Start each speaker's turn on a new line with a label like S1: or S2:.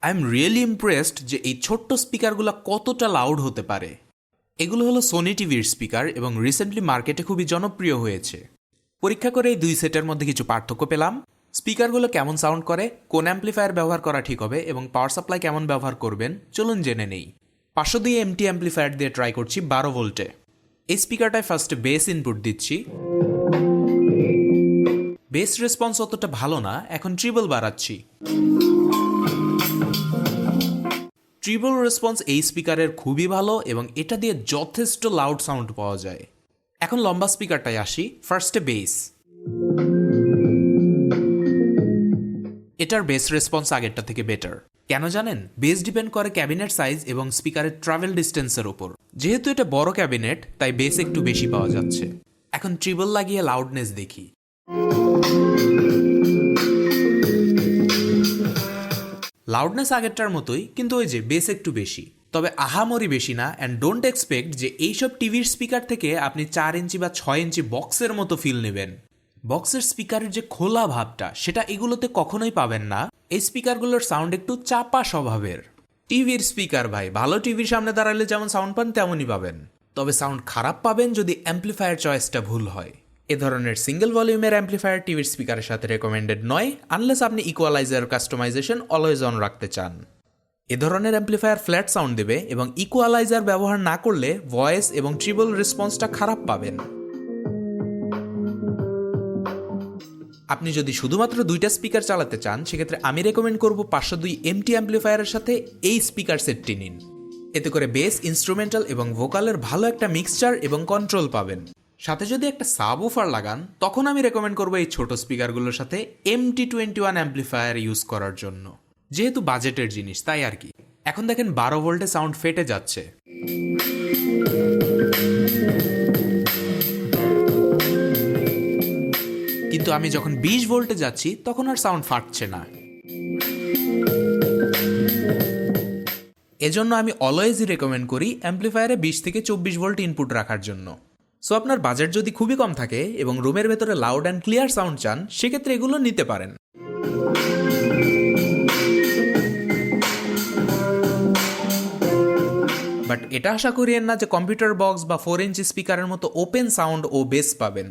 S1: I am really impressed যে এই ছোট্ট স্পিকারগুলো কতটা লাউড হতে পারে। এগুলো হলো সোনি টিভির স্পিকার এবং রিসেন্টলি মার্কেটে খুবই জনপ্রিয় হয়েছে। পরীক্ষা করে এই দুই সেটের মধ্যে কিছু পার্থক্য পেলাম। স্পিকারগুলো কেমন সাউন্ড করে, কোন অ্যাম্প্লিফায়ার ব্যবহার করা ঠিক হবে এবং পাওয়ার সাপ্লাই কেমন ব্যবহার করবেন চলুন জেনে নেই। 502 এমটি অ্যাম্প্লিফায়ার দিয়ে ট্রাই করছি 12 ভোল্টে। এই স্পিকারটায় ফার্স্টে বেস ইনপুট দিচ্ছি। বেস রেসপন্স অতটা ভালো না, এখন ট্রিবল বাড়াচ্ছি। ট্রিবল রেসপন্স এই স্পিকারের খুবই ভালো এবং এটা দিয়ে যথেষ্ট লাউড সাউন্ড পাওয়া যায়। এখন লম্বা স্পিকারটায় আসি। ফার্স্টে বেস। এটার বেস রেসপন্স আগেরটা থেকে বেটার। কেন জানেন? বেস ডিপেন্ড করে ক্যাবিনেট সাইজ এবং স্পিকারের ট্রাভেল ডিস্টেন্সের উপর। যেহেতু এটা বড় ক্যাবিনেট তাই বেস একটু বেশি পাওয়া যাচ্ছে। এখন ট্রিবল লাগিয়ে লাউডনেস দেখি। লাউডনেস আগেরটার মতোই, কিন্তু ওই যে বেস একটু বেশি, তবে আহামরি বেশি না। অ্যান্ড ডোন্ট এক্সপেক্ট যে এইসব টিভির স্পিকার থেকে আপনি 4 ইঞ্চি বা 6 ইঞ্চি বক্সের মতো ফিল নেবেন। বক্সের স্পিকারের যে খোলা ভাবটা সেটা এগুলোতে কখনোই পাবেন না। এই স্পিকারগুলোর সাউন্ড একটু চাপা স্বভাবের। টিভির স্পিকার ভাই, ভালো টিভির সামনে দাঁড়ালে যেমন সাউন্ড পান তেমনই পাবেন, তবে সাউন্ড খারাপ পাবেন যদি অ্যাম্প্লিফায়ার চয়েসটা ভুল হয়। এ ধরনের সিঙ্গেল ভলিউমের অ্যাম্প্লিফায়ার টিভির স্পিকারের সাথে রেকমেন্ডেড নয়, আনলেস আপনি ইকুয়ালাইজার কাস্টমাইজেশন অলওয়েজ অন রাখতে চান। এ ধরনের অ্যাম্প্লিফায়ার ফ্ল্যাট সাউন্ড দেবে এবং ইকুয়ালাইজার ব্যবহার না করলে ভয়েস এবং ট্রিবল রেসপন্সটা খারাপ পাবেন। আপনি যদি শুধুমাত্র দুইটা স্পিকার চালাতে চান সেক্ষেত্রে আমি রেকমেন্ড করব 502 এমটি অ্যাম্প্লিফায়ারের সাথে এই স্পিকার সেটটি নিন। এতে করে বেস, ইনস্ট্রুমেন্টাল এবং ভোকালের ভালো একটা মিক্সচার এবং কন্ট্রোল পাবেন। সাথে যদি একটা সাবউফার লাগান তখন আমি রেকমেন্ড করবো এই ছোট স্পিকারগুলোর সাথে MT21 অ্যাম্প্লিফায়ার ইউজ করার জন্য, যেহেতু বাজেটের জিনিস তাই আর কি। এখন দেখেন 12 ভোল্টে সাউন্ড ফেটে যাচ্ছে। কিন্তু আমি যখন 20 ভোল্টে যাচ্ছি তখন আর সাউন্ড ফাটছে না। এজন্য আমি অলওয়েজই রেকমেন্ড করি অ্যাম্প্লিফায়ারে 20 থেকে 24 ভোল্ট ইনপুট রাখার জন্য। সো আপনার বাজেট যদি খুবই কম থাকে এবং রুমের ভেতরে লাউড অ্যান্ড ক্লিয়ার সাউন্ড চান সেক্ষেত্রে এগুলো নিতে পারেন। বাট এটা আশা করিয়েন না যে কম্পিউটার বক্স বা 4 ইঞ্চি স্পিকারের মতো ওপেন সাউন্ড ও বেস পাবেন।